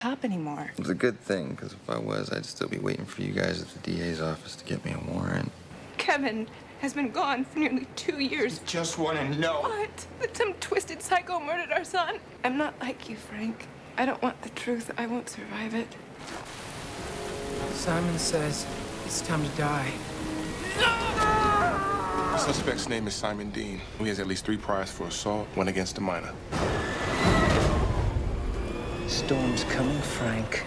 cop anymore. It's a good thing, because if I was, I'd still be waiting for you guys at the DA's office to get me a warrant. Kevin has been gone for nearly 2 years. Just want to know. What? That some twisted psycho murdered our son? I'm not like you, Frank. I don't want the truth. I won't survive it. Simon says it's time to die. The suspect's name is Simon Dean. He has at least 3 priors for assault, 1 against a minor. Storm's coming, Frank.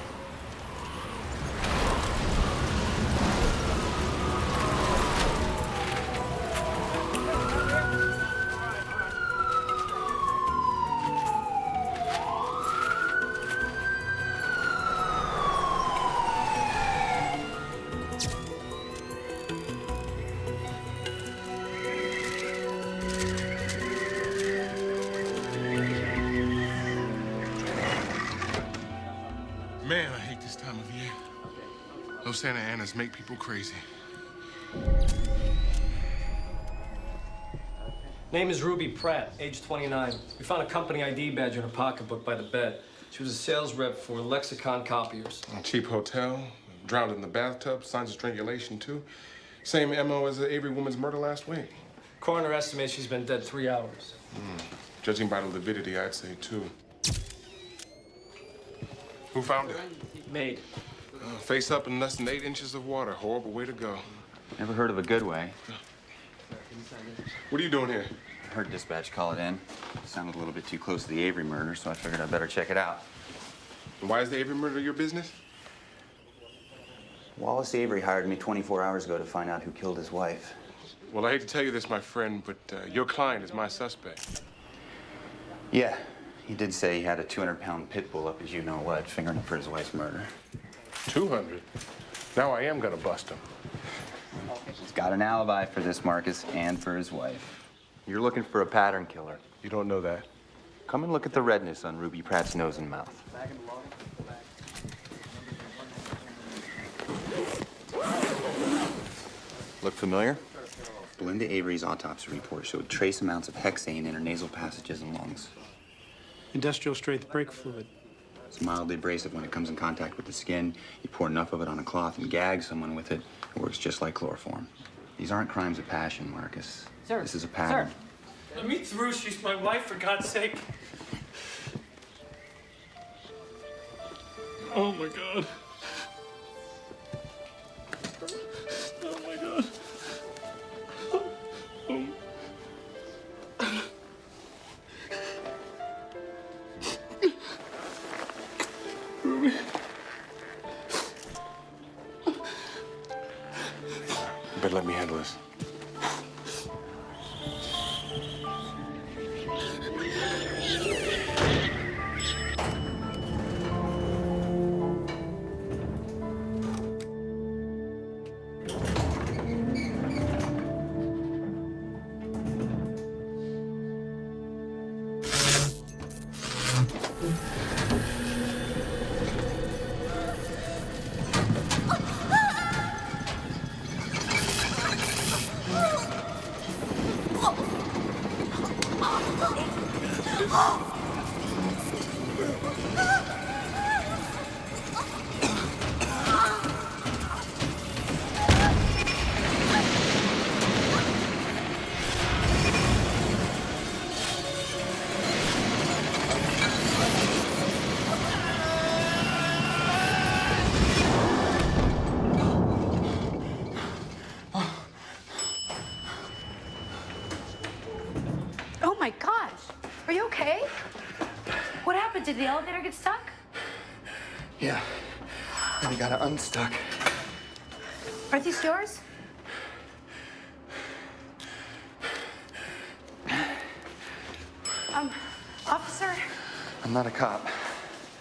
Man, I hate this time of year. Those Santa Anas make people crazy. Name is Ruby Pratt, age 29. We found a company ID badge in her pocketbook by the bed. She was a sales rep for Lexicon Copiers. A cheap hotel, drowned in the bathtub, signs of strangulation, too. Same MO as the Avery woman's murder last week. Coroner estimates she's been dead 3 hours. Judging by the lividity, I'd say 2. Who found it? Maid. Face up in less than 8 inches of water. Horrible way to go. Never heard of a good way. What are you doing here? I heard dispatch call it in. Sounded a little bit too close to the Avery murder, so I figured I'd better check it out. And why is the Avery murder your business? Wallace Avery hired me 24 hours ago to find out who killed his wife. Well, I hate to tell you this, my friend, but your client is my suspect. Yeah, he did say he had a 200-pound pit bull up as you know what, fingering him for his wife's murder. 200? Now I am gonna bust him. He's got an alibi for this, Marcus, and for his wife. You're looking for a pattern killer. You don't know that. Come and look at the redness on Ruby Pratt's nose and mouth. Look familiar? Belinda Avery's autopsy report showed trace amounts of hexane in her nasal passages and lungs. Industrial strength brake fluid. It's mildly abrasive when it comes in contact with the skin. You pour enough of it on a cloth and gag someone with it, it works just like chloroform. These aren't crimes of passion, Marcus. Sir. This is a pattern. Sir. Let me through. She's my wife, for God's sake. Oh, my God. Oh, my God. Ruby. You better let me handle this. Oh my gosh, are you okay? What happened? Did the elevator get stuck? Yeah. And we got it unstuck. Are these yours? Officer, I'm not a cop.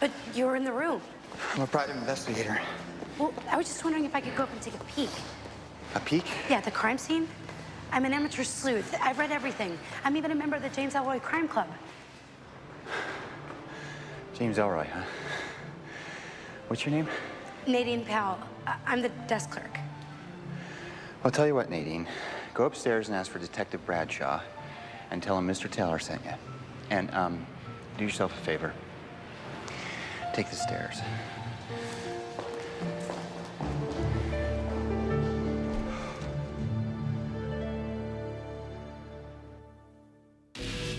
but you were in the room. I'm a private investigator. Well, I was just wondering if I could go up and take a peek. A peek? Yeah, the crime scene. I'm an amateur sleuth. I've read everything. I'm even a member of the James Elroy Crime Club. James Elroy, huh? What's your name? Nadine Powell. I'm the desk clerk. I'll tell you what, Nadine. Go upstairs and ask for Detective Bradshaw and tell him Mr. Taylor sent you. And, do yourself a favor. Take the stairs.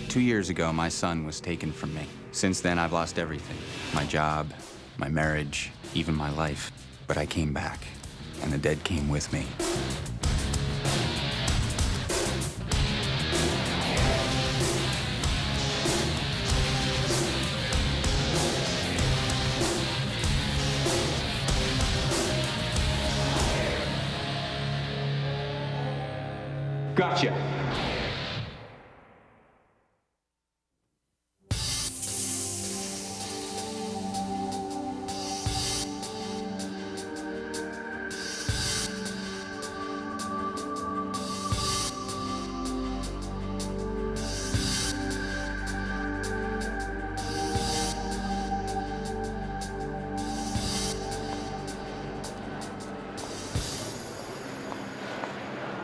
Two years ago, my son was taken from me. Since then, I've lost everything. My job, my marriage, even my life. But I came back, and the dead came with me. Gotcha.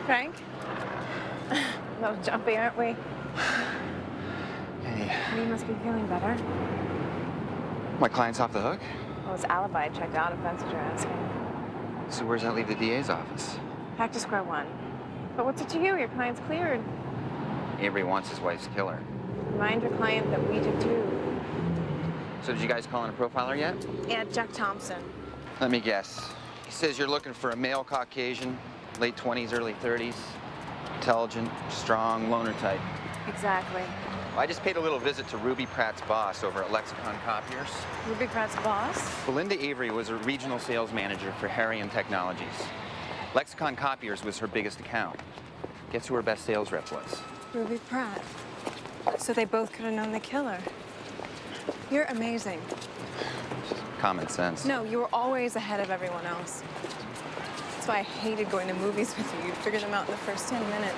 Frank? A little jumpy, aren't we? Hey, You must be feeling better. my client's off the hook? Well, his alibi checked out, if that's what you're asking. So where's that leave the DA's office? Back to square one. But what's it to you? Your client's cleared. Avery wants his wife's killer. Remind your client that we did too. So did you guys call in a profiler yet? Yeah, Jack Thompson. Let me guess. He says you're looking for a male Caucasian, late 20s, early 30s, intelligent, strong, loner type. Exactly. I just paid a little visit to Ruby Pratt's boss over at Lexicon Copiers. Ruby Pratt's boss? Belinda Avery was a regional sales manager for Harrion Technologies. Lexicon Copiers was her biggest account. Guess who her best sales rep was? Ruby Pratt. So they both could have known the killer. You're amazing. Common sense. No, you were always ahead of everyone else. That's why I hated going to movies with you. You'd figure them out in the first 10 minutes.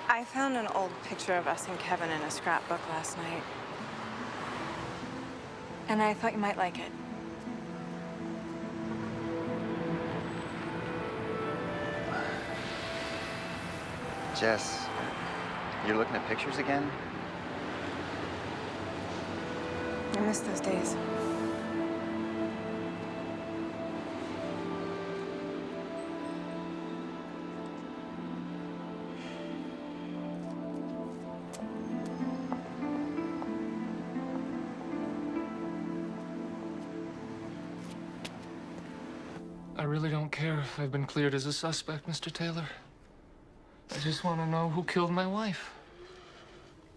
I found an old picture of us and Kevin in a scrapbook last night. And I thought you might like it. Jess, you're looking at pictures again? I miss those days. I really don't care if I've been cleared as a suspect, Mr. Taylor. I just want to know who killed my wife.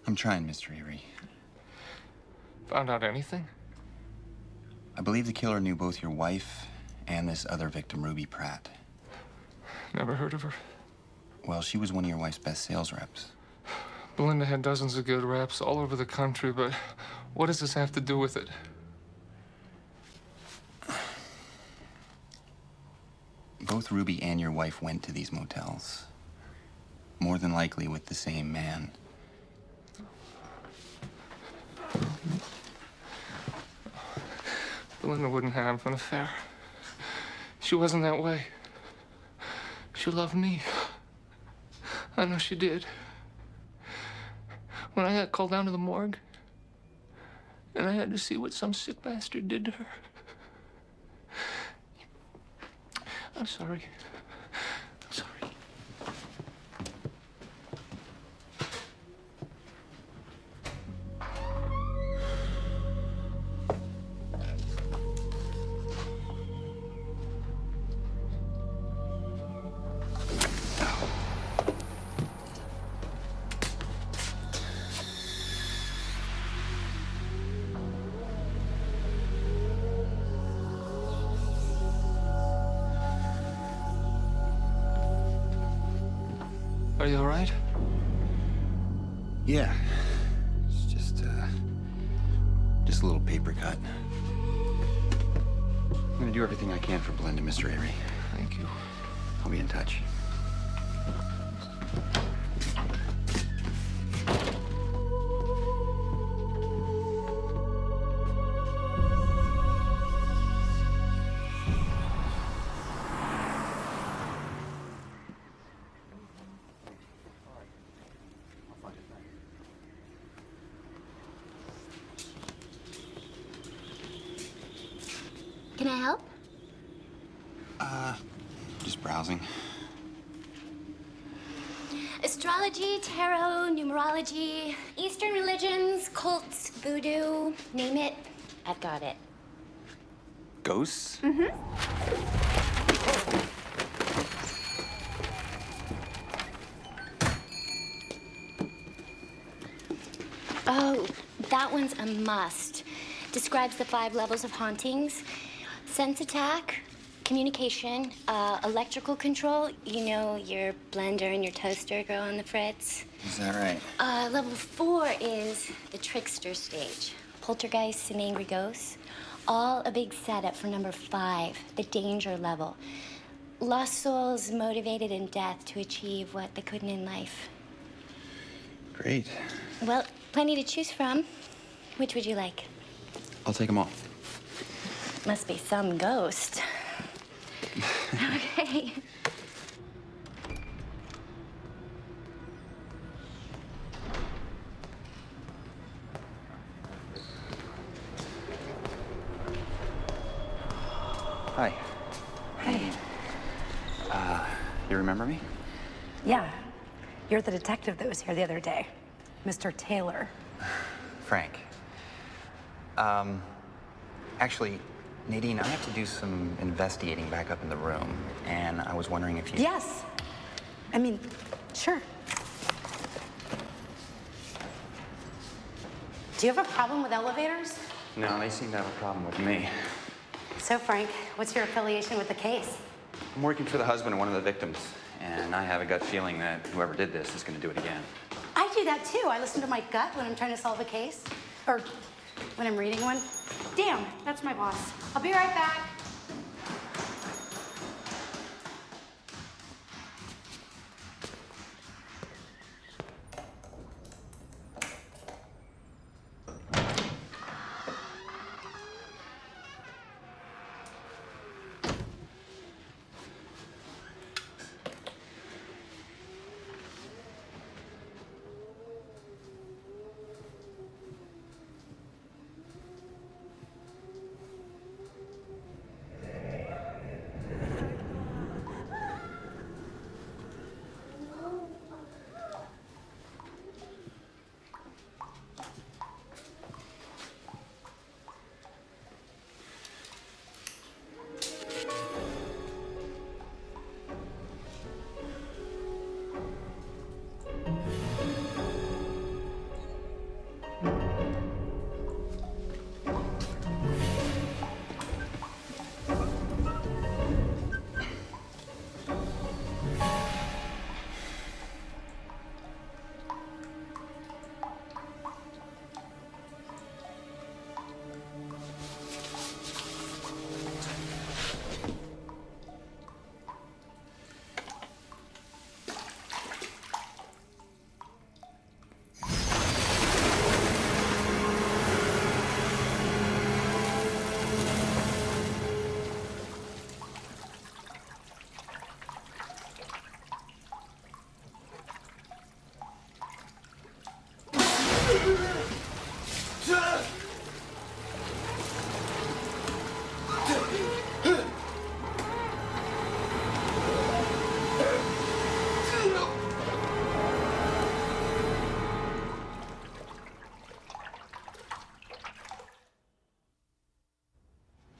I'm trying, Mr. Avery. Found out anything? I believe the killer knew both your wife and this other victim, Ruby Pratt. Never heard of her. Well, she was one of your wife's best sales reps. Belinda had dozens of good reps all over the country, but what does this have to do with it? Both Ruby and your wife went to these motels. More than likely with the same man. Belinda wouldn't have an affair. She wasn't that way. She loved me. I know she did. When I got called down to the morgue, and I had to see what some sick bastard did to her. I'm sorry. I'm sorry. Are you all right? Yeah. It's just a little paper cut. I'm gonna do everything I can for Belinda, Mr. Avery. Thank you. I'll be in touch. I help? Just browsing. Astrology, tarot, numerology, Eastern religions, cults, voodoo, name it. I've got it. Ghosts? Oh, that one's a must. Describes the 5 levels of hauntings. Sense attack, communication, electrical control. You know, your blender and your toaster go on the fritz. Is that right? Level 4 is the trickster stage. Poltergeists and angry ghosts. All a big setup for number 5, the danger level. Lost souls motivated in death to achieve what they couldn't in life. Great. Well, plenty to choose from. Which would you like? I'll take them all. Must be some ghost. Okay. Hi. Hey. You remember me? Yeah. You're the detective that was here the other day. Mr. Taylor. Frank. Actually, Nadine, I have to do some investigating back up in the room, and I was wondering if you... Yes. I mean, sure. Do you have a problem with elevators? No, they seem to have a problem with me. So, Frank, what's your affiliation with the case? I'm working for the husband of one of the victims, and I have a gut feeling that whoever did this is going to do it again. I do that too. I listen to my gut when I'm trying to solve a case. Or when I'm reading one. Damn, that's my boss. I'll be right back.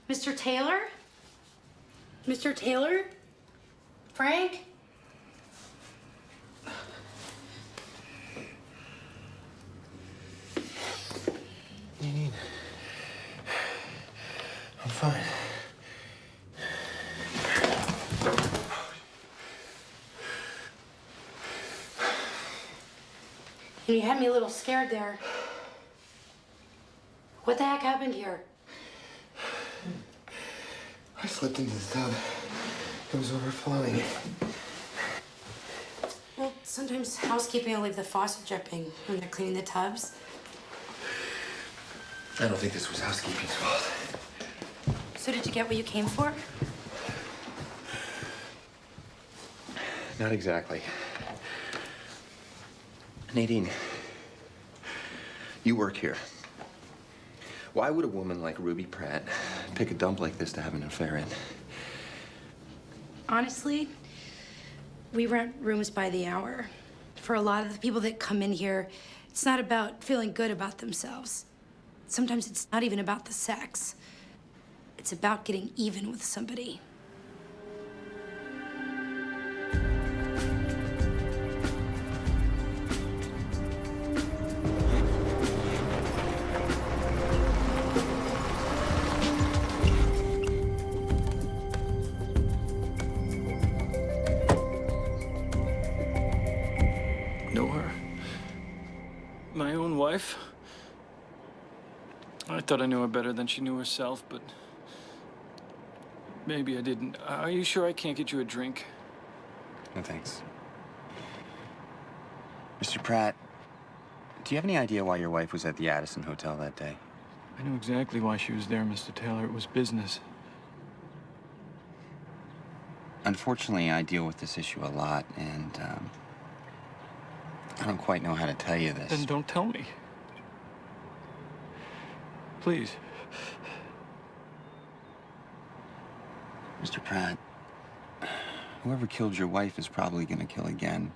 Mr. Taylor? Mr. Taylor? Frank? Nadine. I'm fine. You had me a little scared there. What the heck happened here? I slipped into the tub. It was overflowing. Well, sometimes housekeeping will leave the faucet dripping when they're cleaning the tubs. I don't think this was housekeeping's fault. So did you get what you came for? Not exactly. Nadine, you work here. Why would a woman like Ruby Pratt pick a dump like this to have an affair in? Honestly, we rent rooms by the hour. For a lot of the people that come in here, it's not about feeling good about themselves. Sometimes it's not even about the sex. It's about getting even with somebody. Know her? My own wife? I thought I knew her better than she knew herself, but maybe I didn't. Are you sure I can't get you a drink? No, thanks. Mr. Pratt, do you have any idea why your wife was at the Addison Hotel that day? I know exactly why she was there, Mr. Taylor. It was business. Unfortunately, I deal with this issue a lot, and I don't quite know how to tell you this. Then don't tell me. Please. Mr. Pratt, whoever killed your wife is probably gonna kill again.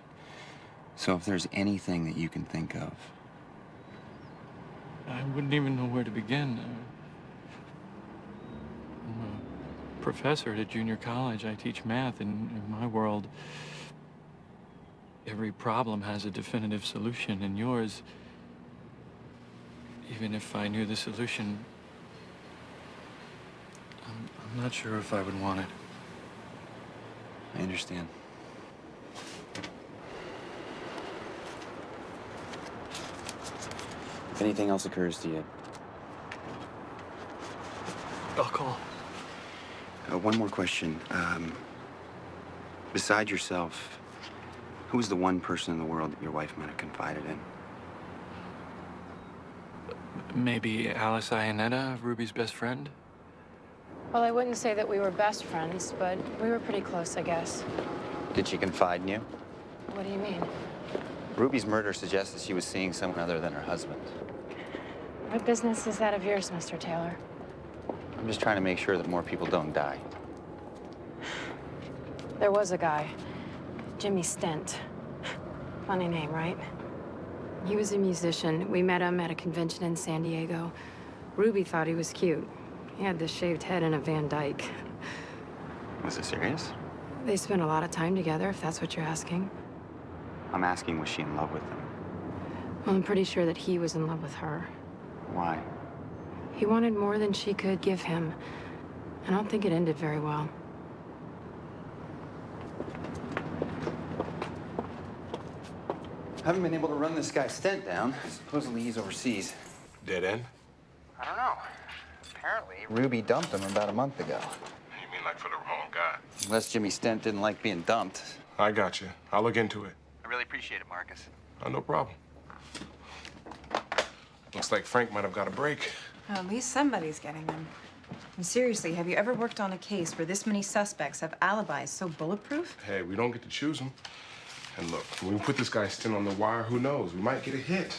So if there's anything that you can think of. I wouldn't even know where to begin. I'm a professor at a junior college. I teach math. In my world, every problem has a definitive solution. In yours, even if I knew the solution, I'm not sure if I would want it. I understand. If anything else occurs to you. I'll call. One more question. Besides yourself, who was the one person in the world that your wife might have confided in? Maybe Alice Iannetta, Ruby's best friend? Well, I wouldn't say that we were best friends, but we were pretty close, I guess. Did she confide in you? What do you mean? Ruby's murder suggests that she was seeing someone other than her husband. What business is that of yours, Mr. Taylor? I'm just trying to make sure that more people don't die. There was a guy, Jimmy Stent. Funny name, right? He was a musician. We met him at a convention in San Diego. Ruby thought he was cute. He had this shaved head and a Van Dyke. Was it serious? They spent a lot of time together, if that's what you're asking. I'm asking, was she in love with him? Well, I'm pretty sure that he was in love with her. Why? He wanted more than she could give him. I don't think it ended very well. Haven't been able to run this guy's Stent down. Supposedly he's overseas. Dead end? I don't know. Apparently, Ruby dumped him about a month ago. You mean like for the wrong guy? Unless Jimmy Stent didn't like being dumped. I got you. I'll look into it. I really appreciate it, Marcus. Oh, no problem. Looks like Frank might have got a break. Well, at least somebody's getting them. And seriously, have you ever worked on a case where this many suspects have alibis so bulletproof? Hey, we don't get to choose them. And look, when we put this guy's Stent on the wire, who knows? We might get a hit.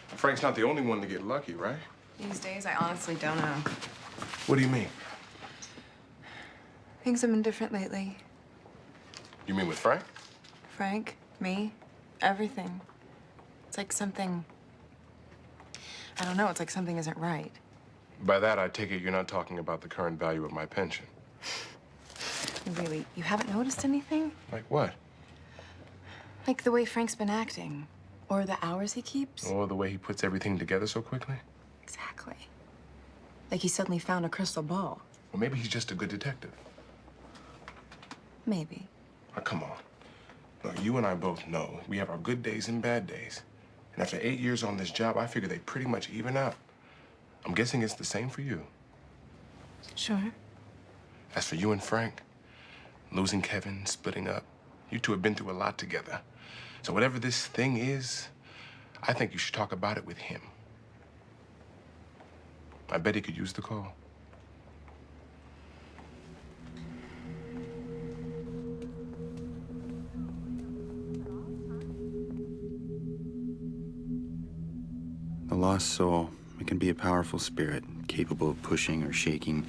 Frank's not the only one to get lucky, right? These days, I honestly don't know. What do you mean? Things have been different lately. You mean with Frank? Frank, me, everything. It's like something... I don't know, it's like something isn't right. By that, I take it you're not talking about the current value of my pension. Really, you haven't noticed anything? Like what? Like the way Frank's been acting. Or the hours he keeps. Or the way he puts everything together so quickly? Exactly. Like he suddenly found a crystal ball. Or maybe he's just a good detective. Maybe. Now, come on. Look, you and I both know we have our good days and bad days. And after 8 years on this job, I figure they pretty much even out. I'm guessing it's the same for you. Sure. As for you and Frank, losing Kevin, splitting up, you two have been through a lot together. So whatever this thing is, I think you should talk about it with him. I bet he could use the call. The lost soul, it can be a powerful spirit, capable of pushing or shaking,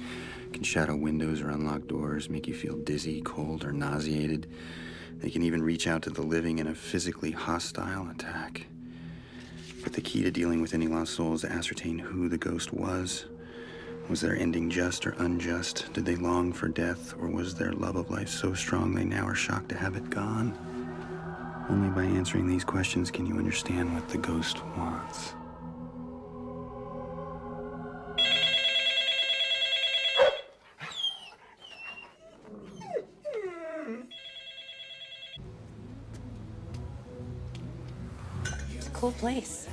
can shadow windows or unlock doors, make you feel dizzy, cold, or nauseated. They can even reach out to the living in a physically hostile attack. But the key to dealing with any lost soul is to ascertain who the ghost was. Was their ending just or unjust? Did they long for death, or was their love of life so strong they now are shocked to have it gone? Only by answering these questions can you understand what the ghost wants. It's a cool place.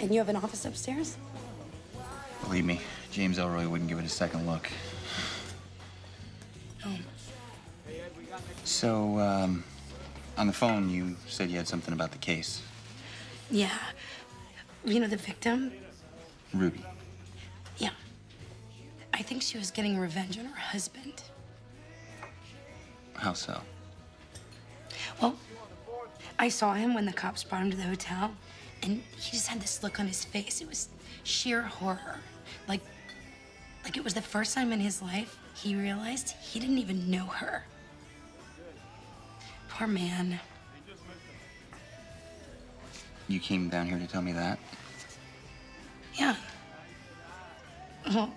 And you have an office upstairs? Believe me, James Elroy wouldn't give it a second look. Oh. So, on the phone, you said you had something about the case. Yeah. You know the victim? Ruby. Yeah. I think she was getting revenge on her husband. How so? Well, I saw him when the cops brought him to the hotel, and he just had this look on his face. It was sheer horror. Like it was the first time in his life he realized he didn't even know her. Poor man. You came down here to tell me that? Yeah. Well,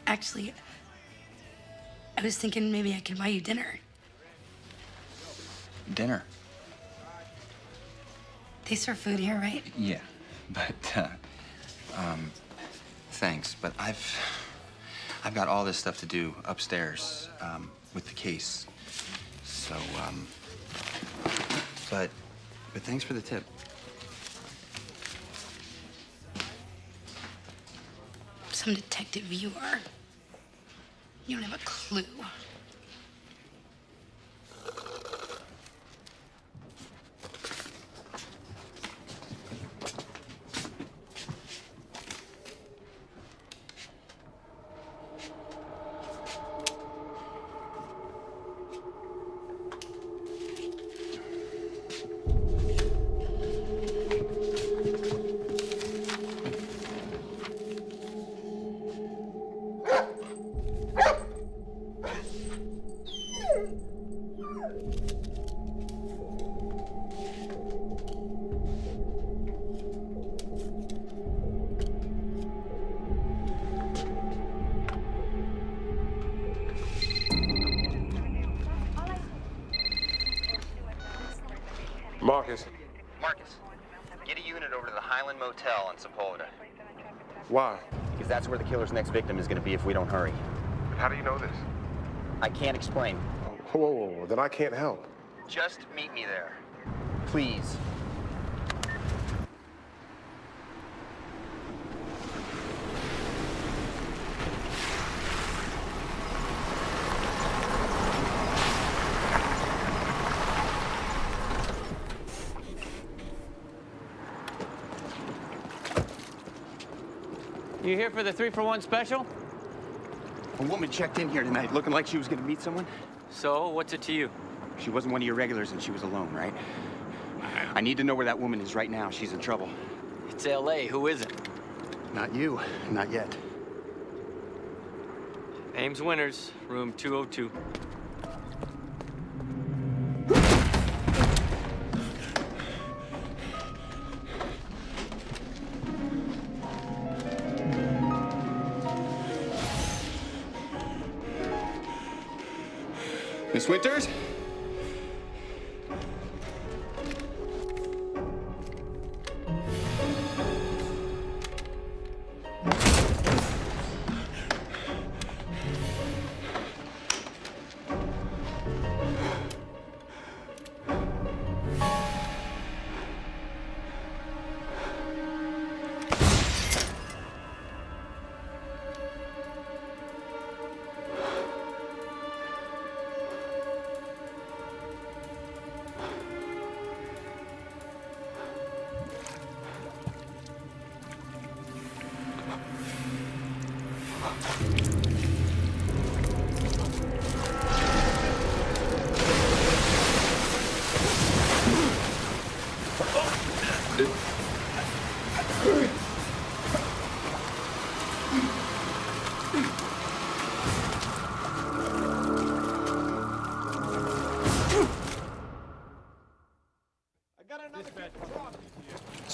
actually, I was thinking maybe I could buy you dinner. Dinner? They serve food here, right? Yeah, but, thanks, but I've got all this stuff to do upstairs, with the case. So, but thanks for the tip. Some detective you are. You don't have a clue. Marcus. Marcus, get a unit over to the Highland Motel in Sepulveda. Why? Because that's where the killer's next victim is going to be if we don't hurry. How do you know this? I can't explain. Whoa, then I can't help. Just meet me there. Please. You here for the 3-for-1 special? A woman checked in here tonight looking like she was going to meet someone. So, what's it to you? She wasn't one of your regulars and she was alone, right? I need to know where that woman is right now. She's in trouble. It's L.A. Who is it? Not you. Not yet. Ames Winters, room 202. Miss Winters?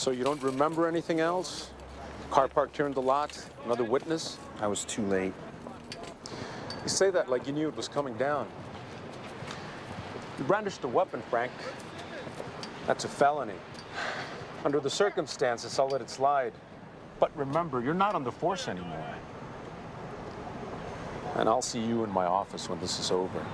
So you don't remember anything else? Car parked here in the lot? Another witness? I was too late. You say that like you knew it was coming down. You brandished a weapon, Frank. That's a felony. Under the circumstances, I'll let it slide. But remember, you're not on the force anymore. And I'll see you in my office when this is over.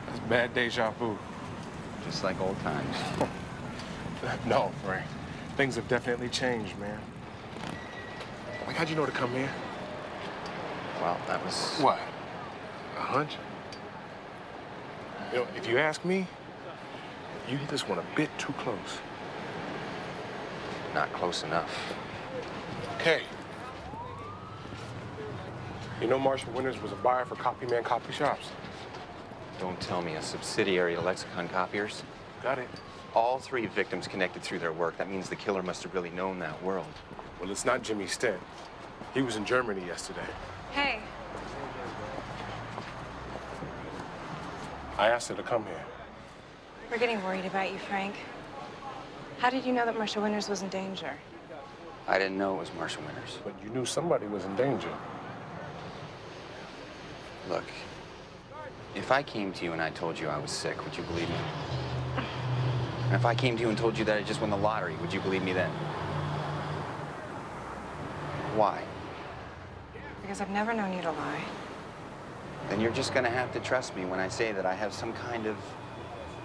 It's bad deja vu. Just like old times. No, Frank. Things have definitely changed, man. Like, how'd you know to come here? Well, that was... What? A hunch? You know, if you ask me, you hit this one a bit too close. Not close enough. Okay. You know Marshall Winters was a buyer for Copyman copy shops? Don't tell me a subsidiary to Lexicon Copiers. Got it. All 3 victims connected through their work. That means the killer must have really known that world. Well, it's not Jimmy Stent. He was in Germany yesterday. Hey. I asked her to come here. We're getting worried about you, Frank. How did you know that Marshall Winters was in danger? I didn't know it was Marshall Winters. But you knew somebody was in danger. Look, if I came to you and I told you I was sick, would you believe me? And if I came to you and told you that I just won the lottery, would you believe me then? Why? Because I've never known you to lie. Then you're just gonna have to trust me when I say that I have some kind of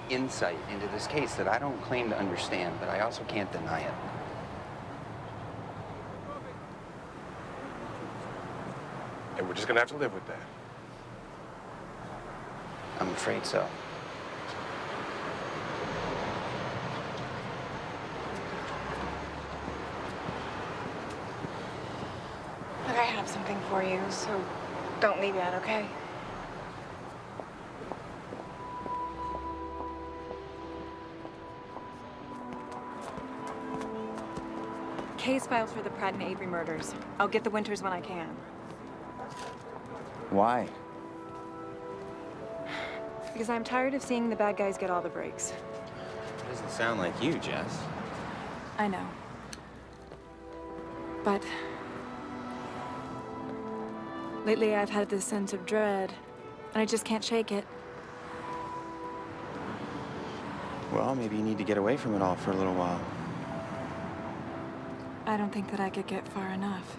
insight into this case that I don't claim to understand, but I also can't deny it. And we're just gonna have to live with that. I'm afraid so. Look, I have something for you, so don't leave yet, okay? Case filed for the Pratt and Avery murders. I'll get the Winters when I can. Why? Because I'm tired of seeing the bad guys get all the breaks. It doesn't sound like you, Jess. I know. But lately I've had this sense of dread, and I just can't shake it. Well, maybe you need to get away from it all for a little while. I don't think that I could get far enough.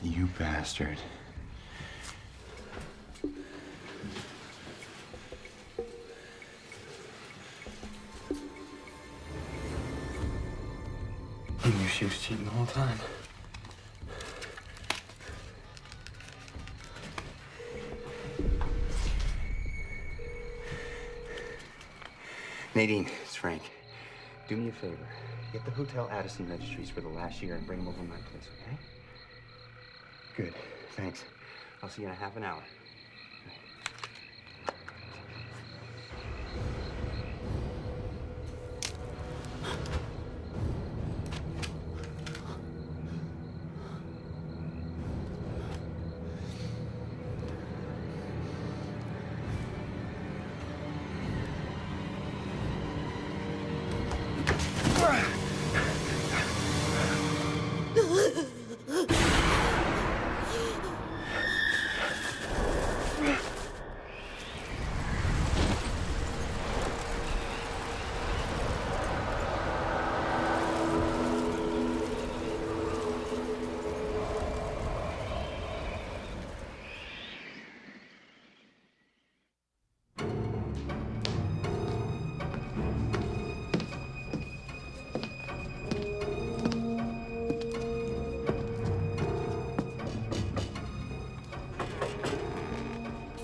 You bastard. You knew she was cheating the whole time. Nadine, it's Frank. Do me a favor. Get the Hotel Addison registries for the last year and bring them over to my place, okay? Good. Thanks. I'll see you in a half an hour.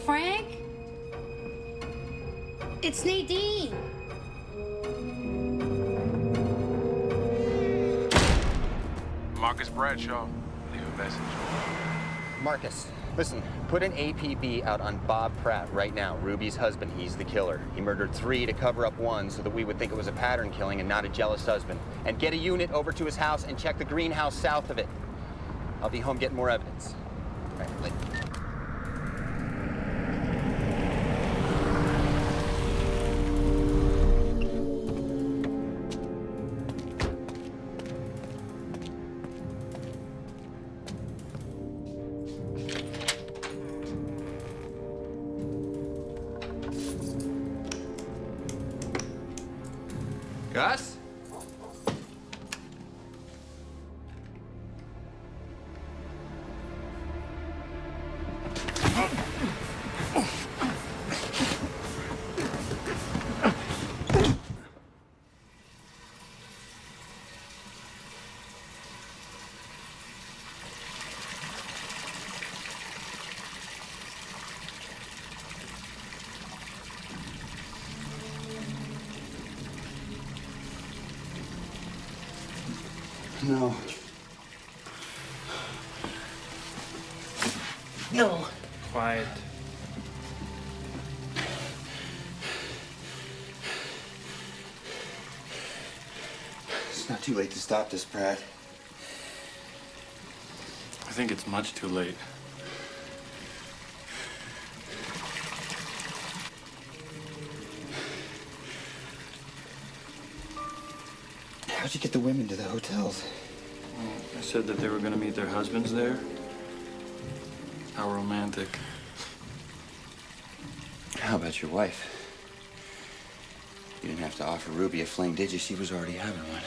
Frank? It's Nadine. Marcus Bradshaw, leave a message. Marcus, listen, put an APB out on Bob Pratt right now, Ruby's husband. He's the killer. He murdered 3 to cover up 1 so that we would think it was a pattern killing and not a jealous husband. And get a unit over to his house and check the greenhouse south of it. I'll be home getting more evidence. All right, later. Gus? No. No. Quiet. It's not too late to stop this, Pratt. I think it's much too late. How'd you get the women to the hotels? Well, I said that they were going to meet their husbands there. How romantic. How about your wife? You didn't have to offer Ruby a fling, did you? She was already having one.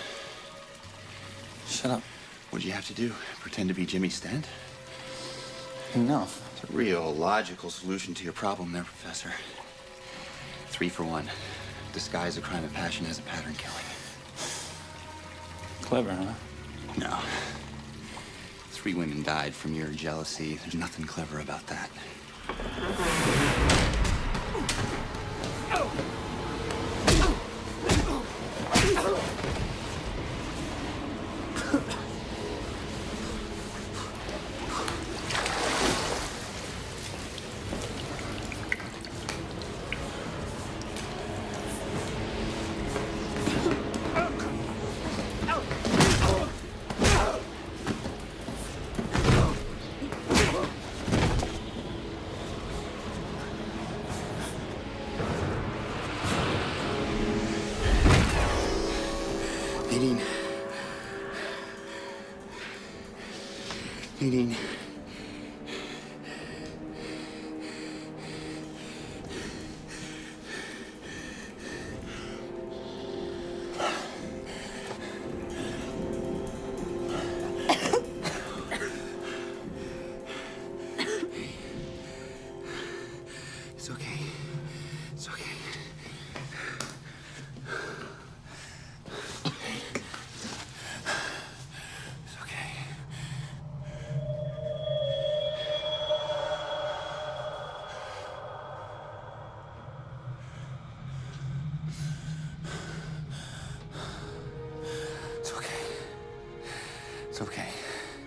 Shut up. What'd you have to do? Pretend to be Jimmy Stent? Enough. It's a real logical solution to your problem there, Professor. 3 for 1. Disguise a crime of passion as a pattern killing. Clever, huh? No. 3 women died from your jealousy. There's nothing clever about that. Nadine. Nadine.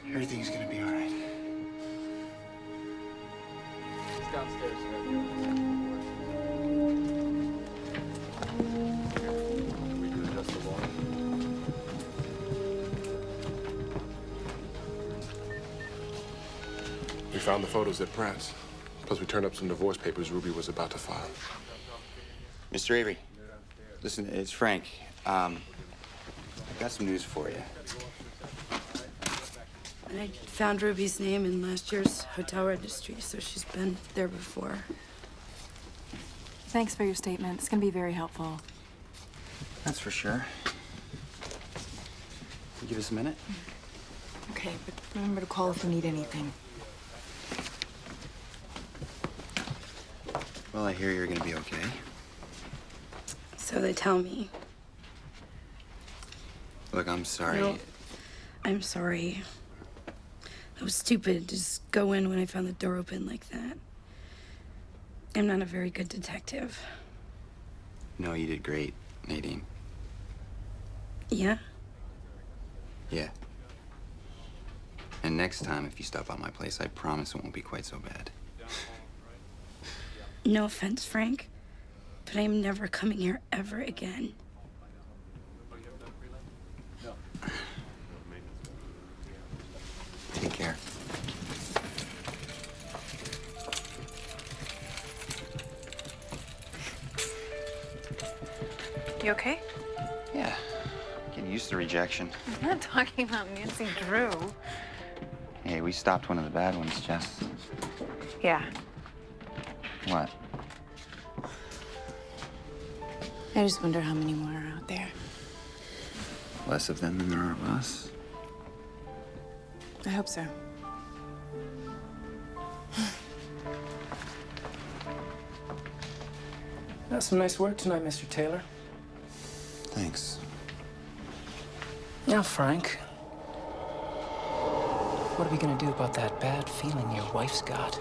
Everything's gonna be all right. It's downstairs. We found the photos at Pratt's. Plus, we turned up some divorce papers Ruby was about to file. Mr. Avery, listen, it's Frank. I got some news for you. I found Ruby's name in last year's hotel registry, so she's been there before. Thanks for your statement. It's gonna be very helpful. That's for sure. You give us a minute? Okay, but remember to call if you need anything. Well, I hear you're gonna be okay. So they tell me. Look, I'm sorry. No, I'm sorry. I was stupid to just go in when I found the door open like that. I'm not a very good detective. No, you did great, Nadine. Yeah? Yeah. And next time, if you stop by my place, I promise it won't be quite so bad. No offense, Frank, but I am never coming here ever again. Take care. You okay? Yeah. Getting used to rejection. I'm not talking about Nancy Drew. Hey, we stopped one of the bad ones, Jess. Yeah. What? I just wonder how many more are out there. Less of them than there are of us. I hope so. That's some nice work tonight, Mr. Taylor. Thanks. Now, Frank, what are we gonna do about that bad feeling your wife's got?